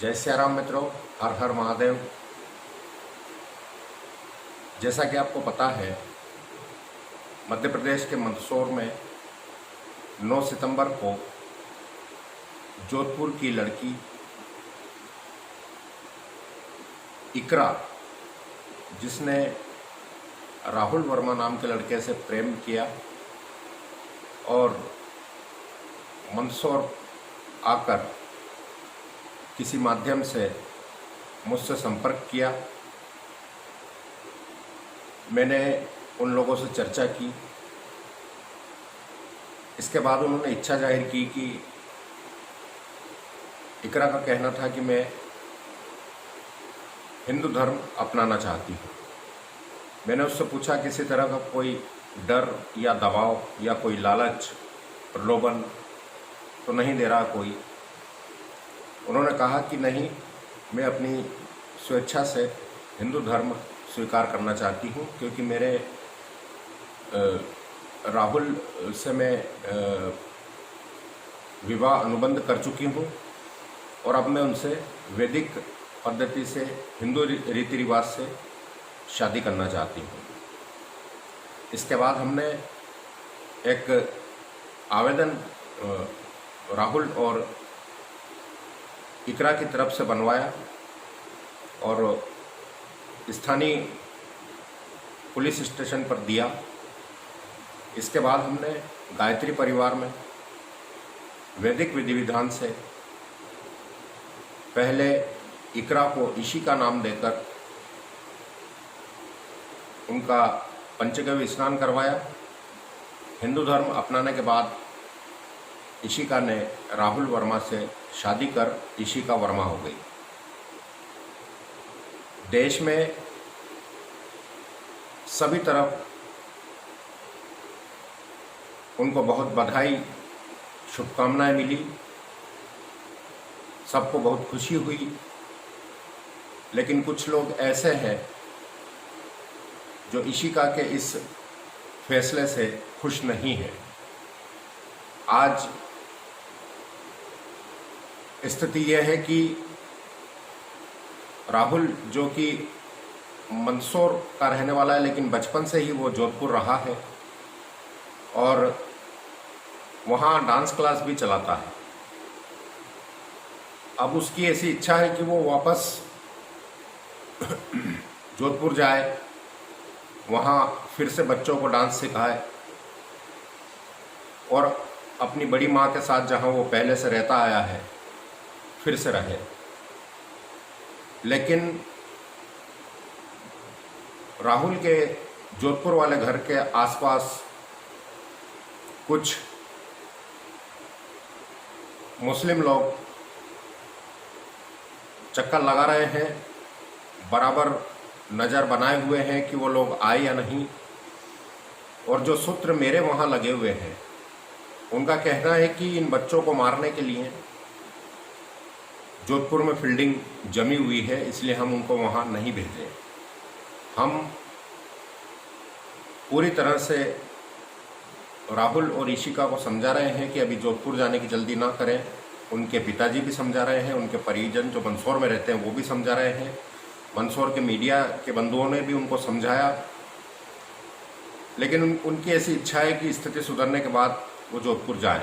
जय सियाराम मित्रों, हर हर महादेव। जैसा कि आपको पता है, मध्य प्रदेश के मंदसौर में 9 सितंबर को जोधपुर की लड़की इकरा, जिसने राहुल वर्मा नाम के लड़के से प्रेम किया और मंदसौर आकर किसी माध्यम से मुझसे संपर्क किया। मैंने उन लोगों से चर्चा की। इसके बाद उन्होंने इच्छा जाहिर की कि इकरा का कहना था कि मैं हिंदू धर्म अपनाना चाहती हूँ। मैंने उससे पूछा किसी तरह का कोई डर या दबाव या कोई लालच प्रलोभन तो नहीं दे रहा कोई। उन्होंने कहा कि नहीं, मैं अपनी स्वेच्छा से हिंदू धर्म स्वीकार करना चाहती हूँ, क्योंकि मेरे राहुल से मैं विवाह अनुबंध कर चुकी हूँ और अब मैं उनसे वैदिक पद्धति से, हिंदू रीति रिवाज से शादी करना चाहती हूँ। इसके बाद हमने एक आवेदन राहुल और इकरा की तरफ से बनवाया और स्थानीय पुलिस स्टेशन पर दिया। इसके बाद हमने गायत्री परिवार में वैदिक विधि विधान से पहले इकरा को ईशी का नाम देकर उनका पंचगव्य स्नान करवाया। हिंदू धर्म अपनाने के बाद ईशिका ने राहुल वर्मा से शादी कर ईशिका वर्मा हो गई। देश में सभी तरफ उनको बहुत बधाई, शुभकामनाएं मिली, सबको बहुत खुशी हुई। लेकिन कुछ लोग ऐसे हैं जो ईशिका के इस फैसले से खुश नहीं है। आज स्थिति यह है कि राहुल, जो कि मंदसौर का रहने वाला है, लेकिन बचपन से ही वो जोधपुर रहा है और वहाँ डांस क्लास भी चलाता है। अब उसकी ऐसी इच्छा है कि वो वापस जोधपुर जाए, वहाँ फिर से बच्चों को डांस सिखाए और अपनी बड़ी माँ के साथ, जहाँ वो पहले से रहता आया है, फिर से रहे। लेकिन राहुल के जोधपुर वाले घर के आसपास कुछ मुस्लिम लोग चक्कर लगा रहे हैं, बराबर नज़र बनाए हुए हैं कि वो लोग आए या नहीं। और जो सूत्र मेरे वहाँ लगे हुए हैं, उनका कहना है कि इन बच्चों को मारने के लिए जोधपुर में फील्डिंग जमी हुई है, इसलिए हम उनको वहाँ नहीं भेजें। हम पूरी तरह से राहुल और ईशिका को समझा रहे हैं कि अभी जोधपुर जाने की जल्दी ना करें। उनके पिताजी भी समझा रहे हैं, उनके परिजन जो मंदसौर में रहते हैं वो भी समझा रहे हैं, मंदसौर के मीडिया के बंधुओं ने भी उनको समझाया। लेकिन उनकी ऐसी इच्छा है कि स्थिति सुधरने के बाद वो जोधपुर जाएं।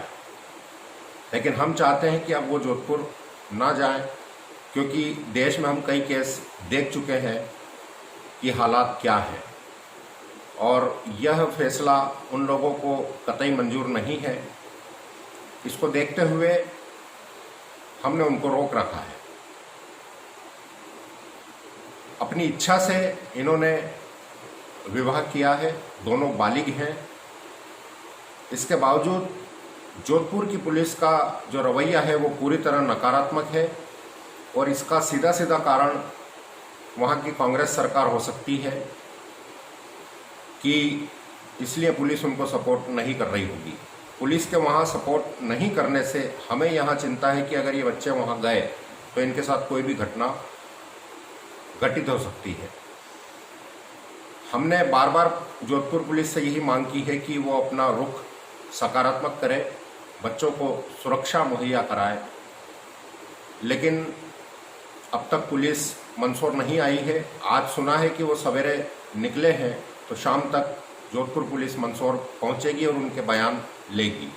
लेकिन हम चाहते हैं कि अब वो जोधपुर ना जाएं, क्योंकि देश में हम कई केस देख चुके हैं कि हालात क्या है और यह फैसला उन लोगों को कतई मंजूर नहीं है। इसको देखते हुए हमने उनको रोक रखा है। अपनी इच्छा से इन्होंने विवाह किया है, दोनों बालिग हैं। इसके बावजूद जोधपुर की पुलिस का जो रवैया है वो पूरी तरह नकारात्मक है और इसका सीधा सीधा कारण वहाँ की कांग्रेस सरकार हो सकती है कि इसलिए पुलिस उनको सपोर्ट नहीं कर रही होगी। पुलिस के वहाँ सपोर्ट नहीं करने से हमें यहाँ चिंता है कि अगर ये बच्चे वहाँ गए तो इनके साथ कोई भी घटना घटित हो सकती है। हमने बार बार जोधपुर पुलिस से यही मांग की है कि वो अपना रुख सकारात्मक करे, बच्चों को सुरक्षा मुहैया कराए, लेकिन अब तक पुलिस मंदसौर नहीं आई है। आज सुना है कि वो सवेरे निकले हैं, तो शाम तक जोधपुर पुलिस मंदसौर पहुंचेगी और उनके बयान लेगी।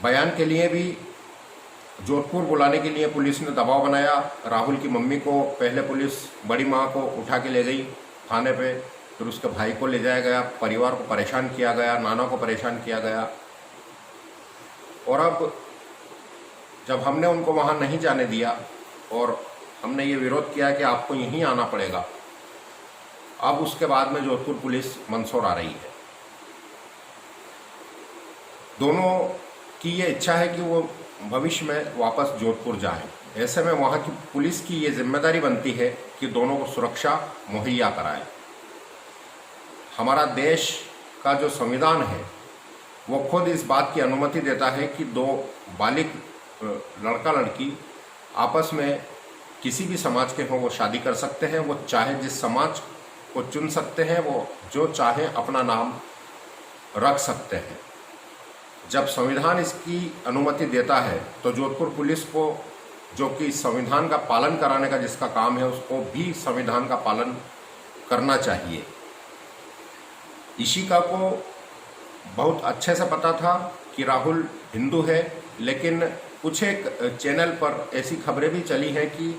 बयान के लिए भी जोधपुर बुलाने के लिए पुलिस ने दबाव बनाया। राहुल की मम्मी को पहले पुलिस बड़ी माँ को उठा के ले गई थाने पे, फिर उसके भाई को ले जाया गया, परिवार को परेशान किया गया, नाना को परेशान किया गया। और अब जब हमने उनको वहाँ नहीं जाने दिया और हमने ये विरोध किया कि आपको यहीं आना पड़ेगा, अब उसके बाद में जोधपुर पुलिस मंदसौर आ रही है। दोनों की ये इच्छा है कि वो भविष्य में वापस जोधपुर जाएं। ऐसे में वहाँ की पुलिस की ये जिम्मेदारी बनती है कि दोनों को सुरक्षा मुहैया कराए। हमारा देश का जो संविधान है वो खुद इस बात की अनुमति देता है कि दो बालिग लड़का लड़की आपस में किसी भी समाज के हों वो शादी कर सकते हैं। वो चाहे जिस समाज को चुन सकते हैं, वो जो चाहे अपना नाम रख सकते हैं। जब संविधान इसकी अनुमति देता है तो जोधपुर पुलिस को, जो कि संविधान का पालन कराने का जिसका काम है, उसको भी संविधान का पालन करना चाहिए। इशिका को बहुत अच्छे से पता था कि राहुल हिंदू है, लेकिन कुछ एक चैनल पर ऐसी खबरें भी चली हैं कि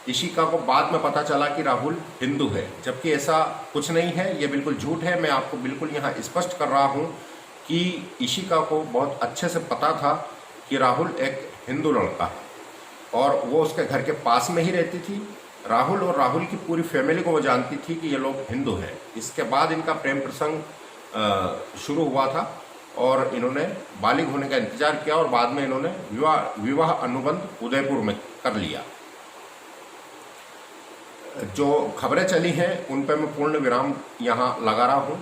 इशिका को बाद में पता चला कि राहुल हिंदू है, जबकि ऐसा कुछ नहीं है। ये बिल्कुल झूठ है। मैं आपको बिल्कुल यहाँ स्पष्ट कर रहा हूँ कि इशिका को बहुत अच्छे से पता था कि राहुल एक हिंदू लड़का है और वो उसके घर के पास में ही रहती थी। राहुल और राहुल की पूरी फैमिली को वो जानती थी कि ये लोग हिंदू हैं। इसके बाद इनका प्रेम प्रसंग शुरू हुआ था और इन्होंने बालिग होने का इंतजार किया और बाद में इन्होंने विवाह अनुबंध उदयपुर में कर लिया। जो खबरें चली हैं उन पर मैं पूर्ण विराम यहाँ लगा रहा हूँ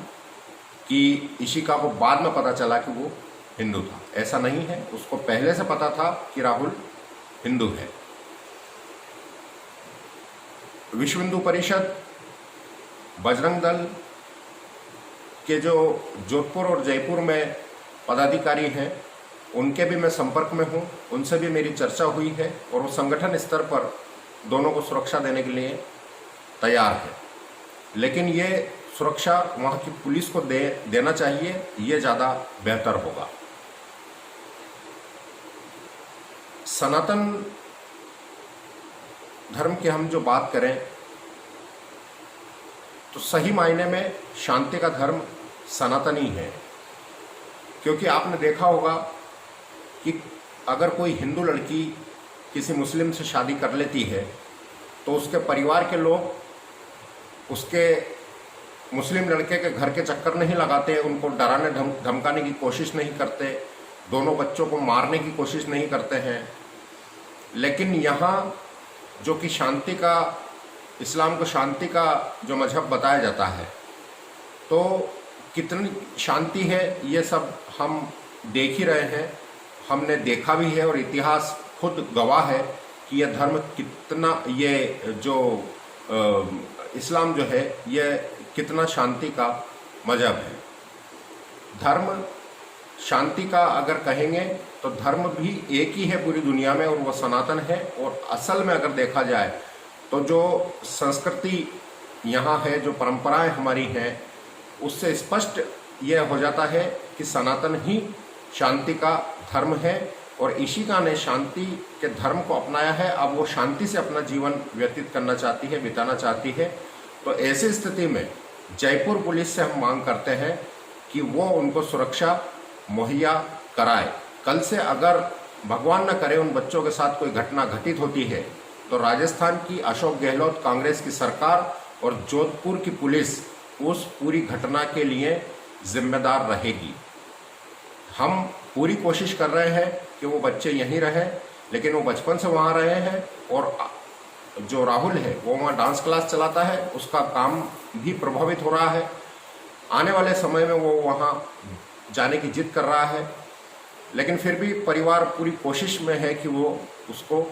कि इशिका को बाद में पता चला कि वो हिंदू था। ऐसा नहीं है, उसको पहले से पता था कि राहुल हिंदू है। विश्व हिंदू परिषद, बजरंग दल के जो जोधपुर और जयपुर में पदाधिकारी हैं, उनके भी मैं संपर्क में हूँ, उनसे भी मेरी चर्चा हुई है और वो संगठन स्तर पर दोनों को सुरक्षा देने के लिए तैयार है। लेकिन ये सुरक्षा वहाँ की पुलिस को देना चाहिए, ये ज़्यादा बेहतर होगा। सनातन धर्म की हम जो बात करें तो सही मायने में शांति का धर्म सनातनी है, क्योंकि आपने देखा होगा कि अगर कोई हिंदू लड़की किसी मुस्लिम से शादी कर लेती है तो उसके परिवार के लोग उसके मुस्लिम लड़के के घर के चक्कर नहीं लगाते, उनको डराने धमकाने की कोशिश नहीं करते, दोनों बच्चों को मारने की कोशिश नहीं करते हैं। लेकिन यहाँ जो कि शांति का, इस्लाम को शांति का जो मजहब बताया जाता है, तो कितनी शांति है ये सब हम देख ही रहे हैं, हमने देखा भी है और इतिहास खुद गवाह है कि यह धर्म कितना, ये जो इस्लाम जो है ये कितना शांति का मजहब है। धर्म शांति का अगर कहेंगे तो धर्म भी एक ही है पूरी दुनिया में और वो सनातन है। और असल में अगर देखा जाए तो जो संस्कृति यहाँ है, जो परंपराएं हमारी हैं, उससे स्पष्ट यह हो जाता है कि सनातन ही शांति का धर्म है और इशिका ने शांति के धर्म को अपनाया है। अब वो शांति से अपना जीवन व्यतीत करना चाहती है, बिताना चाहती है। तो ऐसी स्थिति में जयपुर पुलिस से हम मांग करते हैं कि वो उनको सुरक्षा मुहैया कराए। कल से अगर भगवान न करे उन बच्चों के साथ कोई घटना घटित होती है तो राजस्थान की अशोक गहलोत कांग्रेस की सरकार और जोधपुर की पुलिस उस पूरी घटना के लिए जिम्मेदार रहेगी। हम पूरी कोशिश कर रहे हैं कि वो बच्चे यहीं रहें, लेकिन वो बचपन से वहाँ रहे हैं और जो राहुल है वो वहाँ डांस क्लास चलाता है, उसका काम भी प्रभावित हो रहा है। आने वाले समय में वो वहाँ जाने की जिद कर रहा है, लेकिन फिर भी परिवार पूरी कोशिश में है कि वो उसको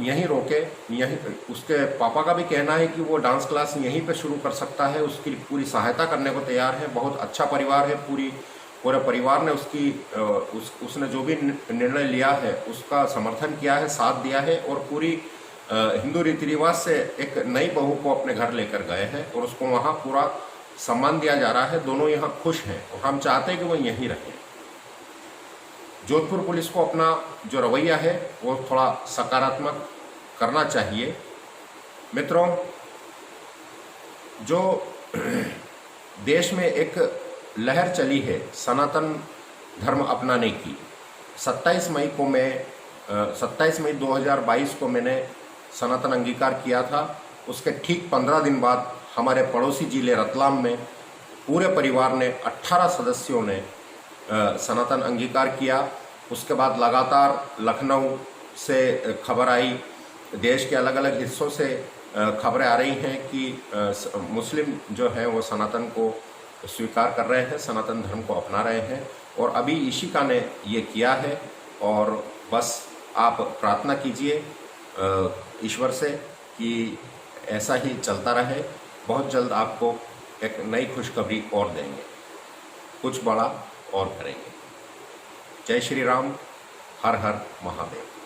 यहीं रोके। यहीं उसके पापा का भी कहना है कि वो डांस क्लास यहीं पे शुरू कर सकता है, उसकी पूरी सहायता करने को तैयार है। बहुत अच्छा परिवार है, पूरी पूरे परिवार ने उसने जो भी निर्णय लिया है उसका समर्थन किया है, साथ दिया है और पूरी हिंदू रीति रिवाज से एक नई बहू को अपने घर लेकर गए हैं और उसको वहाँ पूरा सम्मान दिया जा रहा है। दोनों यहाँ खुश हैं और हम चाहते हैं कि वो यहीं रहें। जोधपुर पुलिस को अपना जो रवैया है वो थोड़ा सकारात्मक करना चाहिए। मित्रों, जो देश में एक लहर चली है सनातन धर्म अपनाने की, 27 मई 2022 को मैंने सनातन अंगीकार किया था। उसके ठीक 15 दिन बाद हमारे पड़ोसी जिले रतलाम में पूरे परिवार ने 18 सदस्यों ने सनातन अंगीकार किया। उसके बाद लगातार लखनऊ से खबर आई, देश के अलग अलग हिस्सों से खबरें आ रही हैं कि मुस्लिम जो हैं वो सनातन को स्वीकार कर रहे हैं, सनातन धर्म को अपना रहे हैं और अभी इशिका ने ये किया है। और बस आप प्रार्थना कीजिए ईश्वर से कि ऐसा ही चलता रहे। बहुत जल्द आपको एक नई खुशखबरी और देंगे, कुछ बड़ा और करेंगे। जय श्री राम, हर हर महादेव।